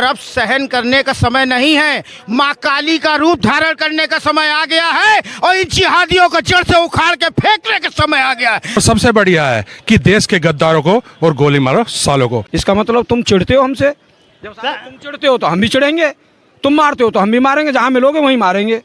और अब सहन करने का समय नहीं है। माँ काली का रूप धारण करने का समय आ गया है और इन जिहादियों को जड़ से उखाड़ के फेंकने का समय आ गया है। सबसे बढ़िया है कि देश के गद्दारों को और गोली मारो सालों को। इसका मतलब तुम चिढ़ते हो हमसे, जब तुम चिढ़ते हो तो हम भी चिढ़ेंगे, तुम मारते हो तो हम भी मारेंगे, जहाँ मिलोगे वहीं मारेंगे।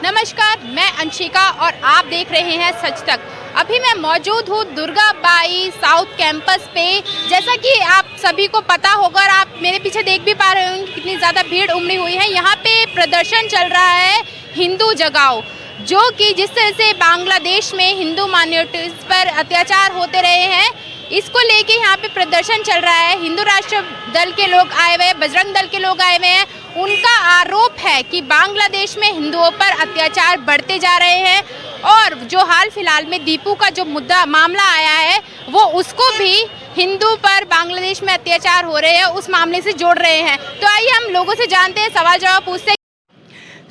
नमस्कार, मैं अंशिका और आप देख रहे हैं सच तक। अभी मैं मौजूद हूँ दुर्गा बाई साउथ कैंपस पे। जैसा कि आप सभी को पता होगा और आप मेरे पीछे देख भी पा रहे होंगे कितनी ज़्यादा भीड़ उमड़ी हुई है। यहाँ पे प्रदर्शन चल रहा है हिंदू जगाओ, जो कि जिस तरह से बांग्लादेश में हिंदू माइनॉरिटीज पर अत्याचार होते रहे हैं, इसको लेके यहाँ पे प्रदर्शन चल रहा है। हिंदू राष्ट्र दल के लोग आए हुए हैं, बजरंग दल के लोग आए हुए हैं। उनका आरोप है कि बांग्लादेश में हिंदुओं पर अत्याचार बढ़ते जा रहे हैं और जो हाल फिलहाल में दीपू का जो मामला आया है वो उसको भी हिंदू पर बांग्लादेश में अत्याचार हो रहे हैं उस मामले से जोड़ रहे हैं। तो आइए हम लोगों से जानते हैं, सवाल जवाब पूछते हैं।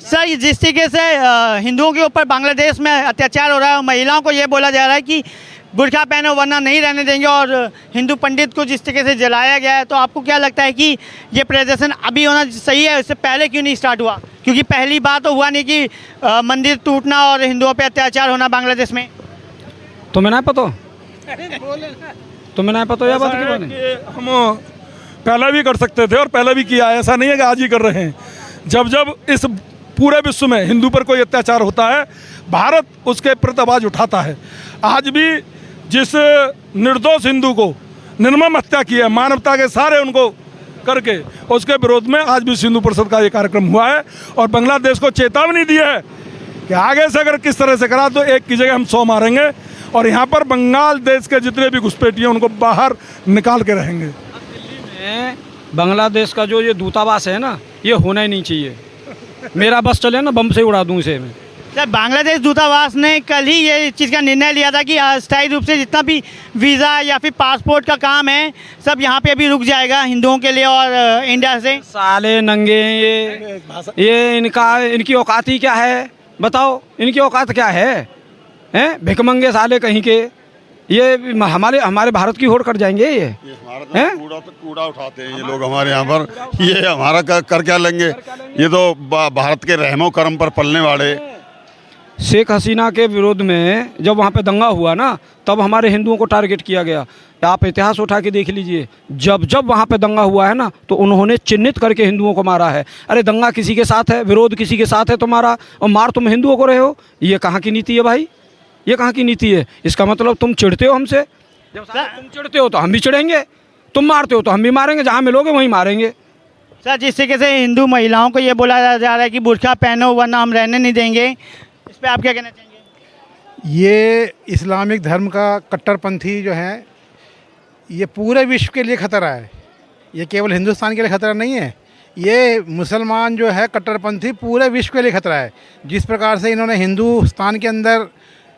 सर, जिस तरीके से हिंदुओं के ऊपर बांग्लादेश में अत्याचार हो रहा है और महिलाओं को ये बोला जा रहा है कि बुर्का पहनो वरना नहीं रहने देंगे, और हिंदू पंडित को जिस तरीके से जलाया गया है, तो आपको क्या लगता है कि ये प्रदर्शन अभी होना सही है? इससे पहले क्यों नहीं स्टार्ट हुआ? क्योंकि पहली बात तो हुआ नहीं कि मंदिर टूटना और हिंदुओं पे अत्याचार होना बांग्लादेश में। तुम्हें नहीं पता, तुम्हें नहीं पता? बात हम पहले भी कर सकते थे और पहले भी किया है, ऐसा नहीं है कि आज ही कर रहे हैं। जब जब इस पूरे विश्व में हिंदू पर कोई अत्याचार होता है, भारत उसके प्रति आवाज उठाता है। आज भी जिस निर्दोष हिंदू को निर्मम हत्या की है, मानवता के सारे उनको करके, उसके विरोध में आज भी हिंदू परिषद का ये कार्यक्रम हुआ है और बांग्लादेश को चेतावनी दी है कि आगे से अगर किस तरह से करा तो एक की जगह हम 100 मारेंगे और यहाँ पर बंगाल देश के जितने भी घुसपैठिए उनको बाहर निकाल के रहेंगे। दिल्ली में बांग्लादेश का जो ये दूतावास है ना, ये होना ही नहीं चाहिए। मेरा बस चले ना, बम से उड़ा दूँ इसे मैं। सर, बांग्लादेश दूतावास ने कल ही ये चीज़ का निर्णय लिया था कि अस्थायी रूप से जितना भी वीज़ा या फिर पासपोर्ट का काम है सब यहाँ पे अभी रुक जाएगा हिंदुओं के लिए और इंडिया से। साले नंगे ये इनकी औकात ही क्या है बताओ? इनकी औकात क्या है? हैं भिखमंगे साले कहीं के, ये हमारे भारत की होड़ कर जाएंगे। ये कूड़ा उठाते हैं ये लोग हमारे यहाँ पर। ये हमारा कर क्या लेंगे? ये तो भारत के रहमो करम पर पलने वाले। शेख हसीना के विरोध में जब वहाँ पे दंगा हुआ ना, तब हमारे हिंदुओं को टारगेट किया गया। आप इतिहास उठा के देख लीजिए, जब जब वहाँ पे दंगा हुआ है ना, तो उन्होंने चिन्हित करके हिंदुओं को मारा है। अरे दंगा किसी के साथ है, विरोध किसी के साथ है तो मारा, और मार तुम हिंदुओं को रहे हो। ये कहाँ की नीति है भाई? ये कहाँ की नीति है? इसका मतलब तुम चिढ़ते हो हमसे, जब तुम चिढ़ते हो तो हम भी चिढ़ेंगे, तुम मारते हो तो हम भी मारेंगे, जहाँ मिलोगे वहीं मारेंगे। सर, जिस तरीके से हिंदू महिलाओं को ये बोला जा रहा है कि बुर्का पहनो वरना हम रहने नहीं देंगे, इस पर आप क्या कहना चाहेंगे? ये इस्लामिक धर्म का कट्टरपंथी जो है, ये पूरे विश्व के लिए खतरा है। ये केवल हिंदुस्तान के लिए खतरा नहीं है, ये मुसलमान जो है कट्टरपंथी पूरे विश्व के लिए खतरा है। जिस प्रकार से इन्होंने हिंदुस्तान के अंदर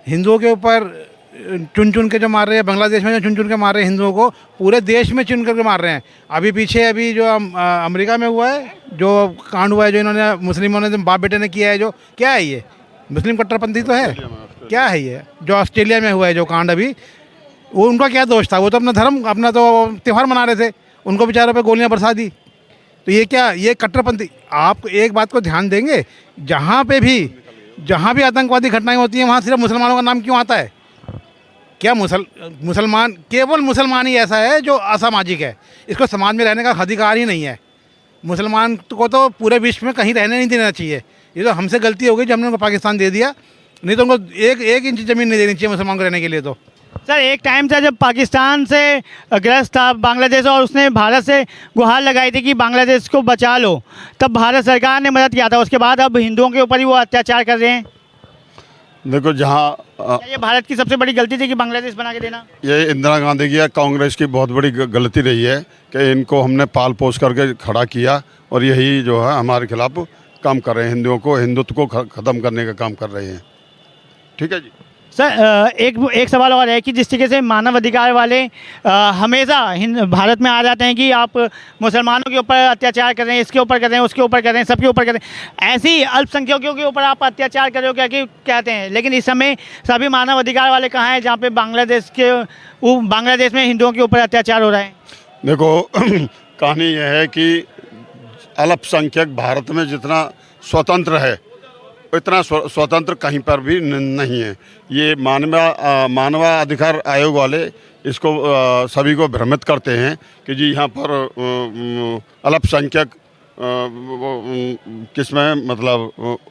हिंदुओं के ऊपर चुन के जो मार रहे हैं, बांग्लादेश में जो चुन के मार रहे हैं हिंदुओं को, पूरे देश में चुन करके मार रहे हैं। अभी जो अमेरिका में हुआ है, जो कांड हुआ है, जो इन्होंने मुस्लिमों ने बाप बेटे ने किया है, जो क्या है ये मुस्लिम कट्टरपंथी तो है? क्या है ये जो ऑस्ट्रेलिया में हुआ है जो कांड अभी? वो उनका क्या दोष था? वो तो अपना धर्म, अपना तो त्यौहार मना रहे थे, उनको बेचारों पे गोलियां बरसा दी। तो ये क्या, ये कट्टरपंथी? आप एक बात को ध्यान देंगे, जहाँ भी आतंकवादी घटनाएं होती हैं वहाँ सिर्फ मुसलमानों का नाम क्यों आता है? क्या मुसलमान, केवल मुसलमान ही ऐसा है जो असामाजिक है, इसको समाज में रहने का अधिकार ही नहीं है। मुसलमान को तो पूरे विश्व में कहीं रहने नहीं देना चाहिए। ये तो हमसे गलती हो गई जब हमने उनको पाकिस्तान दे दिया, नहीं तो उनको एक इंच ज़मीन नहीं देनी चाहिए मुसलमान को रहने के लिए। तो सर, एक टाइम था जब पाकिस्तान से ग्रस्त था बांग्लादेश और उसने भारत से गुहार लगाई थी कि बांग्लादेश को बचा लो, तब भारत सरकार ने मदद किया था। उसके बाद अब हिंदुओं के ऊपर ही वो अत्याचार कर रहे हैं। देखो, जहाँ ये भारत की सबसे बड़ी गलती थी कि बांग्लादेश बना के देना? ये इंदिरा गांधी की या कांग्रेस की बहुत बड़ी गलती रही है कि इनको हमने पाल पोस करके खड़ा किया और यही जो है हमारे खिलाफ काम कर रहे हैं, हिंदुत्व को ख़त्म करने का काम कर रहे हैं। ठीक है जी। सर, एक सवाल और है कि जिस तरीके से मानव अधिकार वाले हमेशा भारत में आ जाते हैं कि आप मुसलमानों के ऊपर अत्याचार कर रहे हैं, इसके ऊपर कर रहे हैं, उसके ऊपर कर रहे हैं, सबके ऊपर कर रहे हैं, ऐसे ही अल्पसंख्यकों के ऊपर आप अत्याचार कर रहे हो क्या कि कहते हैं। लेकिन इस समय सभी मानव अधिकार वाले कहाँ हैं जहाँ पे बांग्लादेश में हिंदुओं के ऊपर अत्याचार हो रहा है? देखो, कहानी यह है कि अल्पसंख्यक भारत में जितना स्वतंत्र है इतना स्वतंत्र कहीं पर भी नहीं है। ये मानवाधिकार आयोग वाले इसको सभी को भ्रमित करते हैं कि जी यहाँ पर अल्पसंख्यक किसमें मतलब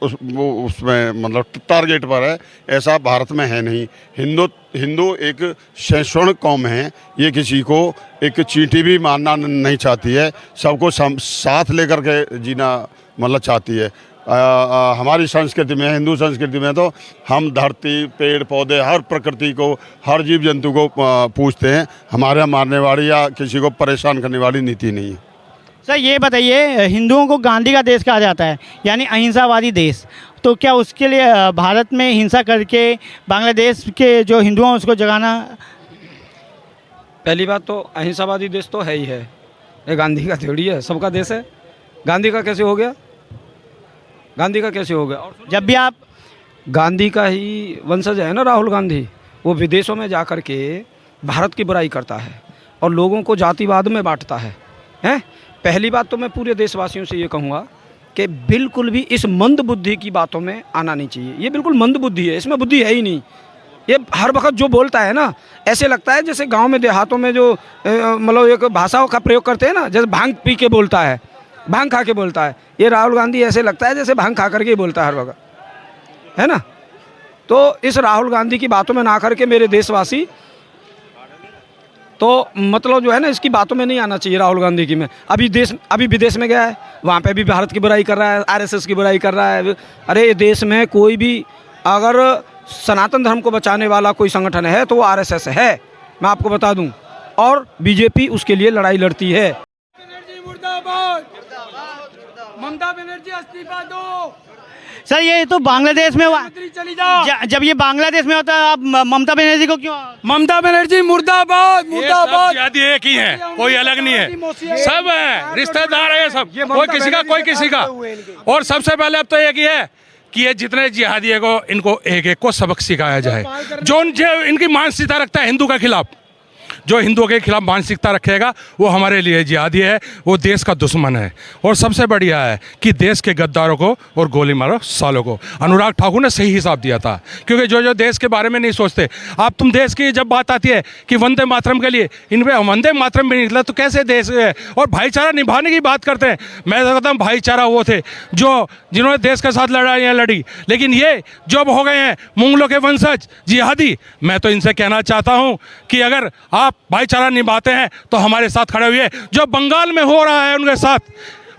उसमें मतलब टारगेट पर है, ऐसा भारत में है नहीं। हिंदू एक सहिष्णु कौम है, ये किसी को एक चींटी भी मानना नहीं चाहती है, सबको साथ लेकर के जीना मतलब चाहती है। हमारी संस्कृति में, हिंदू संस्कृति में तो हम धरती, पेड़ पौधे, हर प्रकृति को, हर जीव जंतु को पूजते हैं। हमारे यहाँ मारने वाली या किसी को परेशान करने वाली नीति नहीं है। सर ये बताइए, हिंदुओं को गांधी का देश कहा जाता है, यानी अहिंसावादी देश, तो क्या उसके लिए भारत में हिंसा करके बांग्लादेश के जो हिंदू हैं उसको जगाना? पहली बात तो अहिंसावादी देश तो है ही है, ये गांधी का थोड़ी है, सबका देश है। गांधी का कैसे हो गया? गांधी का कैसे हो गया? और जब भी आप गांधी का ही वंशज है ना राहुल गांधी, वो विदेशों में जा कर के भारत की बुराई करता है और लोगों को जातिवाद में बांटता है, हैं? पहली बात तो मैं पूरे देशवासियों से ये कहूँगा कि बिल्कुल भी इस मंद बुद्धि की बातों में आना नहीं चाहिए। ये बिल्कुल मंद बुद्धि है, इसमें बुद्धि है ही नहीं। ये हर वक्त जो बोलता है ना, ऐसे लगता है जैसे गांव में देहातों में जो मतलब एक भाषाओं का प्रयोग करते हैं ना, जैसे भांग पी के बोलता है, भांग खा के बोलता है। ये राहुल गांधी ऐसे लगता है जैसे भांग खा करके ही बोलता है हर वक्त, है ना। तो इस राहुल गांधी की बातों में ना करके मेरे देशवासी तो मतलब जो है ना, इसकी बातों में नहीं आना चाहिए राहुल गांधी की। में अभी विदेश में गया है, वहाँ पे भी भारत की बुराई कर रहा है, आरएसएस की बुराई कर रहा है। अरे देश में कोई भी अगर सनातन धर्म को बचाने वाला कोई संगठन है तो वो आरएसएस है, मैं आपको बता दूं, और बीजेपी उसके लिए लड़ाई लड़ती है। ममता बनर्जी इस्तीफा दो। सर ये तो बांग्लादेश में जब ये बांग्लादेश में होता है, आप ममता बनर्जी को क्यों? ममता बनर्जी मुर्दाबाद, मुर्दाबाद। शादी एक ही है, कोई अलग नहीं है, सब है, रिश्तेदार है सब, कोई किसी का कोई किसी का। और सबसे पहले अब तो एक ही है कि ये जितने जिहादी है को इनको एक एक को सबक सिखाया जाए। जो इनकी मानसिकता रखता है हिंदू के खिलाफ, जो हिंदुओं के खिलाफ मानसिकता रखेगा वो हमारे लिए जिहादी है, वो देश का दुश्मन है। और सबसे बढ़िया है कि देश के गद्दारों को और गोली मारो सालों को। अनुराग ठाकुर ने सही हिसाब दिया था, क्योंकि जो देश के बारे में नहीं सोचते। आप तुम देश की जब बात आती है कि वंदे मातरम के लिए, इनमें वंदे मातरम भी निकला तो कैसे देश है? और भाईचारा निभाने की बात करते हैं। मैं कहता हूँ भाईचारा वो थे जिन्होंने देश के साथ लड़ाइयाँ लड़ी, लेकिन ये जब हो गए हैं मुगलों के वंशज जिहादी, मैं तो इनसे कहना चाहता हूँ कि अगर आप भाईचारा निभाते हैं तो हमारे साथ खड़े हुए। जो बंगाल में हो रहा है उनके साथ,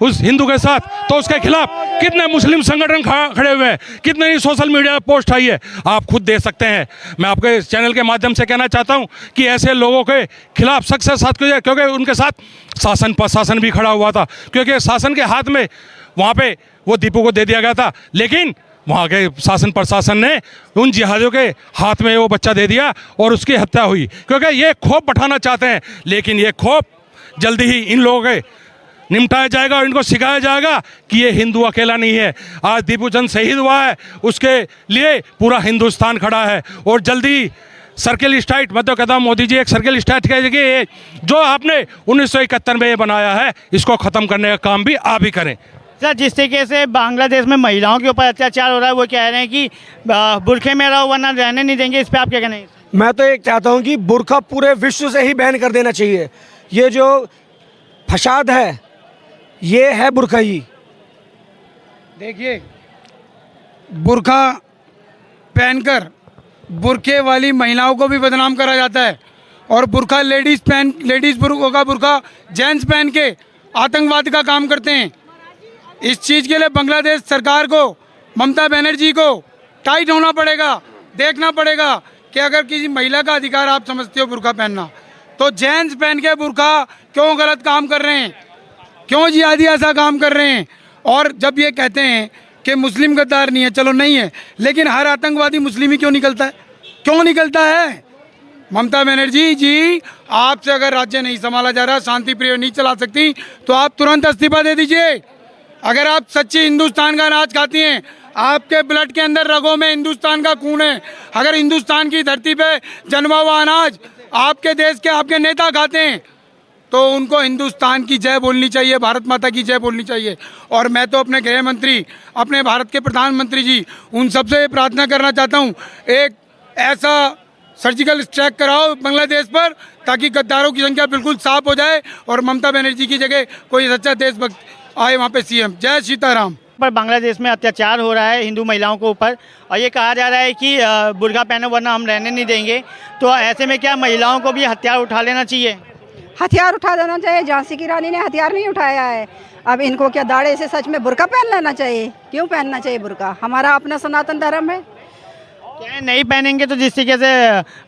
उस हिंदू के साथ, तो उसके खिलाफ कितने मुस्लिम संगठन खड़े हुए हैं, कितने ही सोशल मीडिया पोस्ट आई है, आप खुद देख सकते हैं। मैं आपके चैनल के माध्यम से कहना चाहता हूं कि ऐसे लोगों के खिलाफ सख्त से सख्त, क्योंकि उनके साथ शासन प्रशासन भी खड़ा हुआ था, क्योंकि शासन के हाथ में वहाँ पे वो दीपू को दे दिया गया था, लेकिन वहाँ के शासन प्रशासन ने उन जिहादियों के हाथ में वो बच्चा दे दिया और उसकी हत्या हुई, क्योंकि ये खौफ बैठाना चाहते हैं। लेकिन ये खौफ जल्दी ही इन लोगों के निपटाया जाएगा और इनको सिखाया जाएगा कि ये हिंदू अकेला नहीं है। आज दीपू चंद शहीद हुआ है, उसके लिए पूरा हिंदुस्तान खड़ा है। और जल्दी सर्किल स्ट्राइक, मैं तो कहता हूँ मोदी जी एक सर्किल स्ट्राइक कहिए, जो आपने 1971 में ये बनाया है, इसको ख़त्म करने का काम भी आप ही करें। सर जिस तरीके से बांग्लादेश में महिलाओं के ऊपर अत्याचार हो रहा है, वो कह रहे हैं कि बुरखे में रहो वरना रहने नहीं देंगे, इस पर आप क्या कहना है? मैं तो एक चाहता हूं कि बुरखा पूरे विश्व से ही बैन कर देना चाहिए। ये जो फसाद है ये है बुरखा ही। देखिए, बुरखा पहनकर बुरखे वाली महिलाओं को भी बदनाम करा जाता है, और बुरखा लेडीज़ बुरखा जेंट्स पहन के आतंकवाद का काम करते हैं। इस चीज़ के लिए बांग्लादेश सरकार को, ममता बनर्जी को टाइट होना पड़ेगा, देखना पड़ेगा कि अगर किसी महिला का अधिकार आप समझते हो बुरखा पहनना, तो जेंट्स पहन के बुरखा क्यों गलत काम कर रहे हैं, क्यों जिहादी ऐसा काम कर रहे हैं। और जब ये कहते हैं कि मुस्लिम गद्दार नहीं है, चलो नहीं है, लेकिन हर आतंकवादी मुस्लिम ही क्यों निकलता है? क्यों निकलता है? ममता बनर्जी जी, आपसे अगर राज्य नहीं संभाला जा रहा, शांति प्रिय नहीं चला सकती, तो आप तुरंत इस्तीफा दे दीजिए। अगर आप सच्ची हिंदुस्तान का अनाज खाती हैं, आपके ब्लड के अंदर रगों में हिंदुस्तान का खून है, अगर हिंदुस्तान की धरती पे जन्मा हुआ अनाज आपके देश के आपके नेता खाते हैं, तो उनको हिंदुस्तान की जय बोलनी चाहिए, भारत माता की जय बोलनी चाहिए। और मैं तो अपने गृह मंत्री, अपने भारत के प्रधानमंत्री जी, उन सबसे प्रार्थना करना चाहता हूँ, एक ऐसा सर्जिकल स्ट्राइक कराओ बांग्लादेश पर, ताकि गद्दारों की संख्या बिल्कुल साफ हो जाए और ममता बनर्जी की जगह कोई सच्चा देशभक्त आए वहाँ पे सीएम। जय सीताराम। पर बांग्लादेश में अत्याचार हो रहा है हिंदू महिलाओं के ऊपर, और ये कहा जा रहा है कि बुर्का पहनो वरना हम रहने नहीं देंगे। तो ऐसे में क्या महिलाओं को भी हथियार उठा लेना चाहिए? हथियार उठा देना चाहिए। झांसी की रानी ने हथियार नहीं उठाया है, अब इनको क्या दाढ़े से सच में बुर्का पहन लेना चाहिए? क्यों पहनना चाहिए बुर्का? हमारा अपना सनातन धर्म है। क्या नहीं पहनेंगे तो जिस तरीके से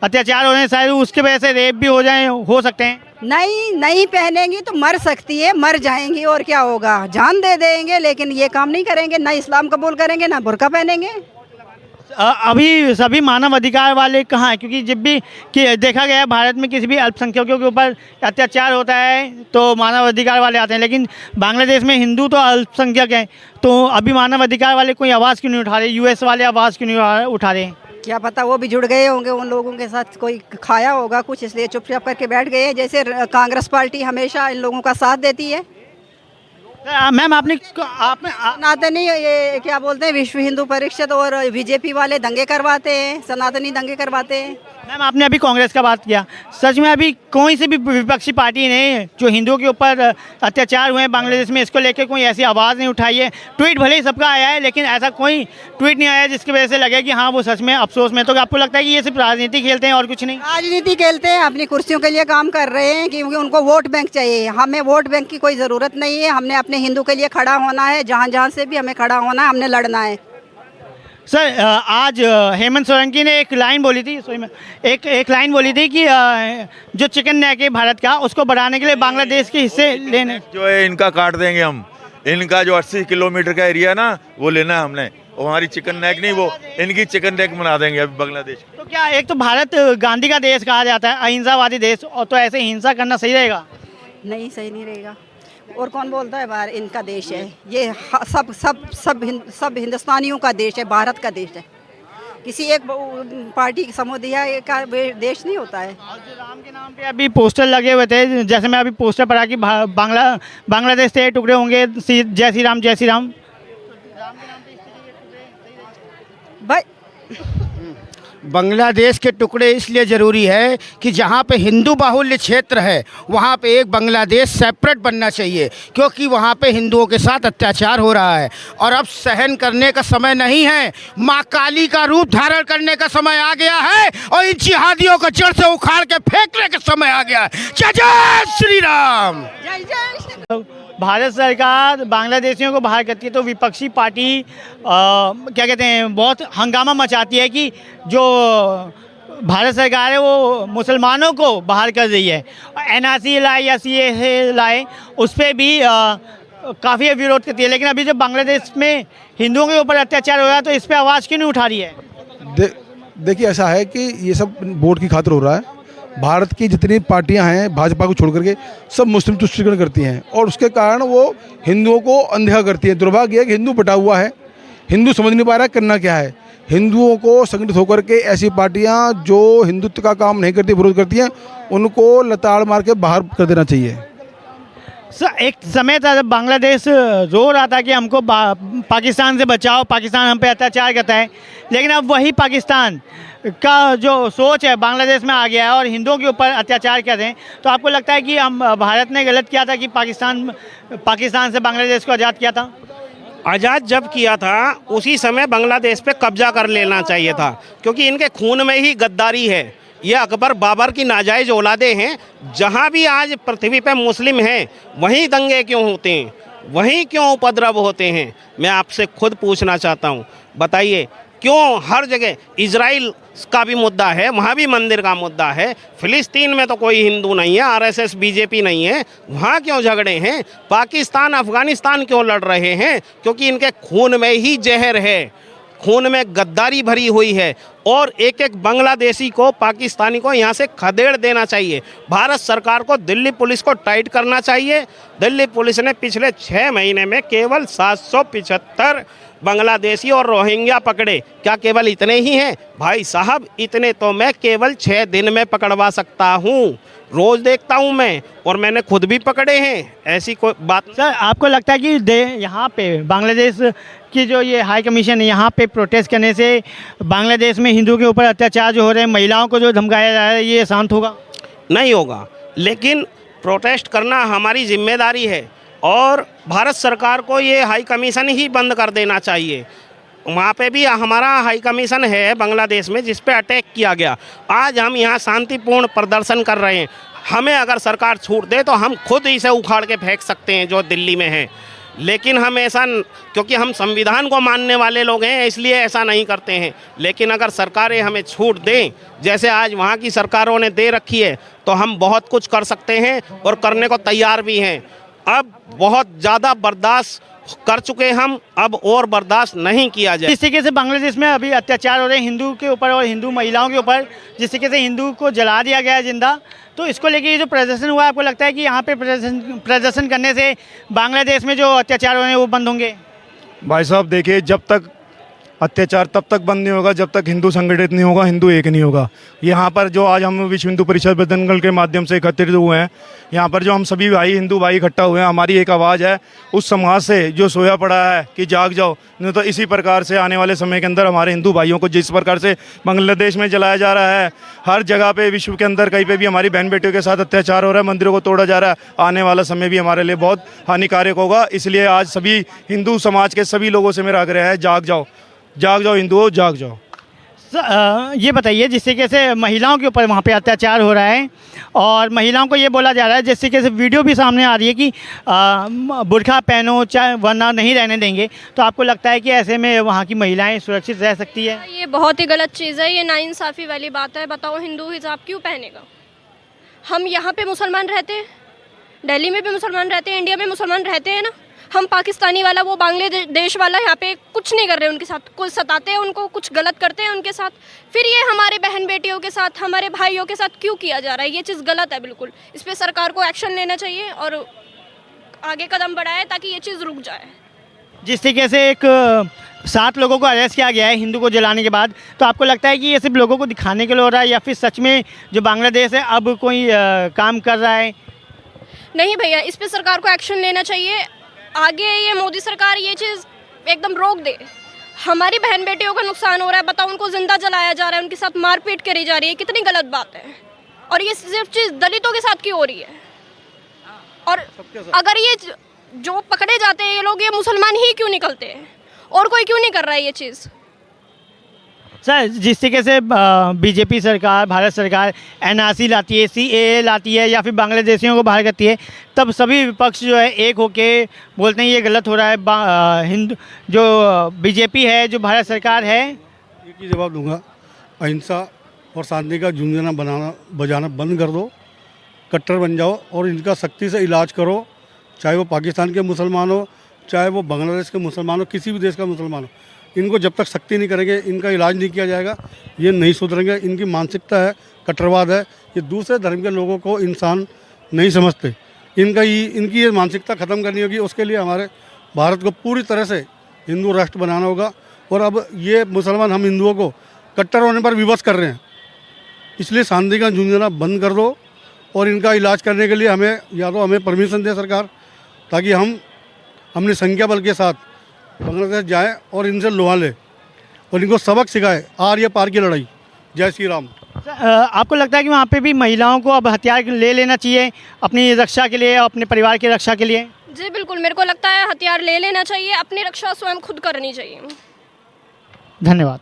अत्याचार हो रहे हैं, शायद उसकी वजह से रेप भी हो सकते हैं। नहीं पहनेंगी तो मर सकती है, मर जाएंगी और क्या होगा, जान दे देंगे, लेकिन ये काम नहीं करेंगे, ना इस्लाम कबूल करेंगे ना बुर्का पहनेंगे। अभी सभी मानव अधिकार वाले कहाँ हैं? क्योंकि जब भी कि देखा गया है भारत में किसी भी अल्पसंख्यकों के ऊपर अत्याचार होता है तो मानव अधिकार वाले आते हैं, लेकिन बांग्लादेश में हिंदू तो अल्पसंख्यक हैं, तो अभी मानव अधिकार वाले कोई आवाज़ क्यों नहीं उठा रहे? यूएस वाले आवाज़ क्यों नहीं उठा रहे? क्या पता वो भी जुड़ गए होंगे, उन लोगों के साथ कोई खाया होगा कुछ, इसलिए चुपचाप करके बैठ गए। जैसे कांग्रेस पार्टी हमेशा इन लोगों का साथ देती है। मैम आपने सनातनी ये क्या बोलते हैं, विश्व हिंदू परिषद और बीजेपी वाले दंगे करवाते हैं, सनातनी दंगे करवाते हैं। मैम आपने अभी कांग्रेस का बात किया, सच में अभी कोई सी भी विपक्षी पार्टी ने जो हिंदुओं के ऊपर अत्याचार हुए हैं बांग्लादेश में, इसको लेकर कोई ऐसी आवाज़ नहीं उठाई है। ट्वीट भले ही सबका आया है, लेकिन ऐसा कोई ट्वीट नहीं आया जिसकी वजह से लगे कि हाँ वो सच में अफसोस में। तो आपको लगता है कि ये सिर्फ राजनीति खेलते हैं और कुछ नहीं? राजनीति खेलते हैं, अपनी कुर्सियों के लिए काम कर रहे हैं, क्योंकि उनको वोट बैंक चाहिए। हमें वोट बैंक की कोई ज़रूरत नहीं है, हमने अपने हिंदू के लिए खड़ा होना है, जहाँ जहाँ से भी हमें खड़ा होना है, हमने लड़ना है। सर आज हेमंत सोरेन ने एक लाइन बोली थी, एक लाइन बोली थी कि जो चिकन नेक है भारत का, उसको बढ़ाने के लिए बांग्लादेश के हिस्से लेने जो है इनका काट देंगे हम। इनका जो 80 किलोमीटर का एरिया ना वो लेना है हमने, और हमारी चिकन नेक नहीं, वो इनकी चिकन नेक बना देंगे अभी बांग्लादेश। तो क्या एक तो भारत गांधी का देश कहा जाता है, अहिंसावादी देश, और तो ऐसे हिंसा करना सही रहेगा? नहीं, सही नहीं रहेगा। और कौन बोलता है बाहर इनका देश है? ये सब हिंदुस्तानियों का देश है, भारत का देश है। किसी एक पार्टी समुदाय का देश नहीं होता है। राम के नाम पे अभी पोस्टर लगे हुए थे, जैसे मैं अभी पोस्टर पढ़ा कि बांग्लादेश से टुकड़े होंगे, जय श्री राम, जय श्री राम। भाई बांग्लादेश के टुकड़े इसलिए ज़रूरी है कि जहाँ पे हिंदू बाहुल्य क्षेत्र है वहाँ पे एक बांग्लादेश सेपरेट बनना चाहिए, क्योंकि वहाँ पे हिंदुओं के साथ अत्याचार हो रहा है और अब सहन करने का समय नहीं है। माँ काली का रूप धारण करने का समय आ गया है और इन जिहादियों को जड़ से उखाड़ के फेंकने का समय आ गया है। जय जय श्री राम। भारत सरकार बांग्लादेशियों को बाहर करती है तो विपक्षी पार्टी क्या कहते हैं, बहुत हंगामा मचाती है कि जो भारत सरकार है वो मुसलमानों को बाहर कर रही है। एनआरसी लाए या सीएए लाए, उस पर भी काफ़ी विरोध करती है। लेकिन अभी जब बांग्लादेश में हिंदुओं के ऊपर अत्याचार हो रहा है तो इस पर आवाज़ क्यों नहीं उठा रही है? देखिए ऐसा है कि ये सब वोट की खातिर हो रहा है। भारत की जितनी पार्टियां हैं भाजपा को छोड़ करके सब मुस्लिम तुष्टिकरण करती हैं और उसके कारण वो हिंदुओं को अनदेखा करती है। दुर्भाग्य है कि हिंदू बटा हुआ है, हिंदू समझ नहीं पा रहा करना क्या है। हिंदुओं को संगठित होकर के ऐसी पार्टियां जो हिंदुत्व का काम नहीं करती, विरोध करती हैं, उनको लताड़ मार के बाहर कर देना चाहिए। सर एक समय था जब बांग्लादेश रो रहा था कि हमको पाकिस्तान से बचाओ, पाकिस्तान हम पे अत्याचार करता है, लेकिन अब वही पाकिस्तान का जो सोच है बांग्लादेश में आ गया है और हिंदुओं के ऊपर अत्याचार कर रहे हैं। तो आपको लगता है कि हम भारत ने गलत किया था कि पाकिस्तान से बांग्लादेश को आज़ाद किया था? आज़ाद जब किया था उसी समय बांग्लादेश पे कब्जा कर लेना चाहिए था, क्योंकि इनके खून में ही गद्दारी है। ये अकबर बाबर की नाजायज़ औलादे हैं। जहाँ भी आज पृथ्वी पे मुस्लिम हैं वहीं दंगे क्यों होते हैं, वहीं क्यों उपद्रव होते हैं? मैं आपसे खुद पूछना चाहता हूँ, बताइए क्यों हर जगह? इजराइल का भी मुद्दा है, वहाँ भी मंदिर का मुद्दा है। फिलिस्तीन में तो कोई हिंदू नहीं है, आरएसएस बीजेपी नहीं है, वहाँ क्यों झगड़े हैं? पाकिस्तान अफगानिस्तान क्यों लड़ रहे हैं? क्योंकि इनके खून में ही जहर है, खून में गद्दारी भरी हुई है। और एक एक बांग्लादेशी को, पाकिस्तानी को यहाँ से खदेड़ देना चाहिए। भारत सरकार को दिल्ली पुलिस को टाइट करना चाहिए। दिल्ली पुलिस ने पिछले 6 महीने में केवल 775 बांग्लादेशी और रोहिंग्या पकड़े, क्या केवल इतने ही हैं? भाई साहब, इतने तो मैं केवल 6 दिन में पकड़वा सकता हूँ। रोज़ देखता हूँ मैं, और मैंने खुद भी पकड़े हैं, ऐसी कोई बात। सर, आपको लगता है कि यहाँ पे बांग्लादेश की जो ये हाई कमीशन है, यहाँ पे प्रोटेस्ट करने से बांग्लादेश में हिंदुओं के ऊपर अत्याचार जो हो रहे हैं, महिलाओं को जो धमकाया जा रहा है, ये शांत होगा? नहीं होगा, लेकिन प्रोटेस्ट करना हमारी जिम्मेदारी है, और भारत सरकार को ये हाई कमीशन ही बंद कर देना चाहिए। वहाँ पे भी हमारा हाई कमीशन है बांग्लादेश में, जिस पे अटैक किया गया। आज हम यहाँ शांतिपूर्ण प्रदर्शन कर रहे हैं, हमें अगर सरकार छूट दे तो हम खुद इसे उखाड़ के फेंक सकते हैं जो दिल्ली में है, लेकिन हम ऐसा, क्योंकि हम संविधान को मानने वाले लोग हैं, इसलिए ऐसा नहीं करते हैं। लेकिन अगर सरकारें हमें छूट दें, जैसे आज वहाँ की सरकारों ने दे रखी है, तो हम बहुत कुछ कर सकते हैं और करने को तैयार भी हैं। अब बहुत ज़्यादा बर्दाश्त कर चुके हम, अब और बर्दाश्त नहीं किया जाए। जिस तरीके से बांग्लादेश में अभी अत्याचार हो रहे हैं हिंदू के ऊपर और हिंदू महिलाओं के ऊपर, जिस तरीके से हिंदू को जला दिया गया है जिंदा, तो इसको लेके ये जो प्रदर्शन हुआ, आपको लगता है कि यहाँ पे प्रदर्शन करने से बांग्लादेश में जो अत्याचार हो रहे हैं वो बंद होंगे? भाई साहब देखिए, जब तक अत्याचार तब तक बंद नहीं होगा जब तक हिंदू संगठित नहीं होगा, हिंदू एक नहीं होगा। यहाँ पर जो आज हम विश्व हिंदू परिषद बजरंग के माध्यम से एकत्रित हुए हैं, यहाँ पर जो हम सभी भाई हिंदू भाई इकट्ठा हुए हैं, हमारी एक आवाज़ है उस समाज से जो सोया पड़ा है कि जाग जाओ। नहीं तो इसी प्रकार से आने वाले समय के अंदर हमारे हिंदू भाइयों को जिस प्रकार से बांग्लादेश में जलाया जा रहा है, हर जगह पे विश्व के अंदर कहीं पे भी हमारी बहन बेटियों के साथ अत्याचार हो रहा है, मंदिरों को तोड़ा जा रहा है, आने वाला समय भी हमारे लिए बहुत हानिकारक होगा। इसलिए आज सभी हिंदू समाज के सभी लोगों से मेरा आग्रह है, जाग जाओ, जाग जाओ हिंदुओं, जाग जाओ। ये बताइए, जिस तरीके से महिलाओं के ऊपर वहाँ पे अत्याचार हो रहा है और महिलाओं को ये बोला जा रहा है, जिस तरीके से वीडियो भी सामने आ रही है कि बुर्का पहनो चाहे वरना नहीं रहने देंगे, तो आपको लगता है कि ऐसे में वहाँ की महिलाएं सुरक्षित रह सकती है? ये बहुत ही गलत चीज़ है, ये नाइंसाफ़ी वाली बात है। बताओ, हिंदू हिजाब क्यों पहनेगा? हम यहाँ पे मुसलमान रहते हैं, दिल्ली में भी मुसलमान रहते हैं, इंडिया में मुसलमान रहते हैं ना। हम पाकिस्तानी वाला, वो बांग्लादेश वाला यहाँ पे कुछ नहीं कर रहे उनके साथ, कुछ सताते हैं उनको, कुछ गलत करते हैं उनके साथ, फिर ये हमारे बहन बेटियों के साथ, हमारे भाइयों के साथ क्यों किया जा रहा है? ये चीज़ गलत है बिल्कुल। इस पर सरकार को एक्शन लेना चाहिए और आगे कदम बढ़ाए ताकि ये चीज़ रुक जाए। जिस तरीके से एक 7 लोगों को अरेस्ट किया गया है हिंदू को जलाने के बाद, तो आपको लगता है कि ये सिर्फ लोगों को दिखाने के लिए हो रहा है या फिर सच में जो बांग्लादेश है अब कोई काम कर रहा है? नहीं भैया, इस पर सरकार को एक्शन लेना चाहिए। आगे ये मोदी सरकार ये चीज़ एकदम रोक दे। हमारी बहन बेटियों का नुकसान हो रहा है, बताओ, उनको जिंदा जलाया जा रहा है, उनके साथ मारपीट करी जा रही है, कितनी गलत बात है। और ये सिर्फ चीज़ दलितों के साथ क्यों हो रही है? और अगर ये जो पकड़े जाते हैं ये लोग, ये मुसलमान ही क्यों निकलते हैं? और कोई क्यों नहीं कर रहा है ये चीज़? सर, जिस तरीके से बीजेपी सरकार, भारत सरकार एनआरसी लाती है, सीएए लाती है या फिर बांग्लादेशियों को बाहर करती है, तब सभी विपक्ष जो है एक होके बोलते हैं ये गलत हो रहा है। हिंदू जो बीजेपी है, जो भारत सरकार है, एक ही जवाब दूंगा, अहिंसा और शांति का झुंझुना बजाना बंद कर दो, कट्टर बन जाओ और इनका सख्ती से इलाज करो। चाहे वो पाकिस्तान के मुसलमान हो, चाहे वो बांग्लादेश के मुसलमान हो, किसी भी देश का मुसलमान हो, इनको जब तक सख्ती नहीं करेंगे, इनका इलाज नहीं किया जाएगा, ये नहीं सुधरेंगे। इनकी मानसिकता है, कट्टरवाद है, ये दूसरे धर्म के लोगों को इंसान नहीं समझते। इनकी ये मानसिकता ख़त्म करनी होगी। उसके लिए हमारे भारत को पूरी तरह से हिंदू राष्ट्र बनाना होगा। और अब ये मुसलमान हम हिंदुओं को कट्टर होने पर विवश कर रहे हैं, इसलिए शांति का झुंझुना बंद कर दो और इनका इलाज करने के लिए हमें या तो हमें परमिशन दे सरकार, ताकि हम अपनी संख्या बल के साथ बांग्लादेश जाए और इनसे लोहा ले और इनको सबक सिखाए, आर या पार की लड़ाई। जय श्री राम। आपको लगता है कि वहाँ पे भी महिलाओं को अब हथियार ले लेना चाहिए अपनी रक्षा के लिए, अपने परिवार की रक्षा के लिए? जी बिल्कुल, मेरे को लगता है हथियार ले लेना चाहिए, अपनी रक्षा स्वयं खुद करनी चाहिए। धन्यवाद।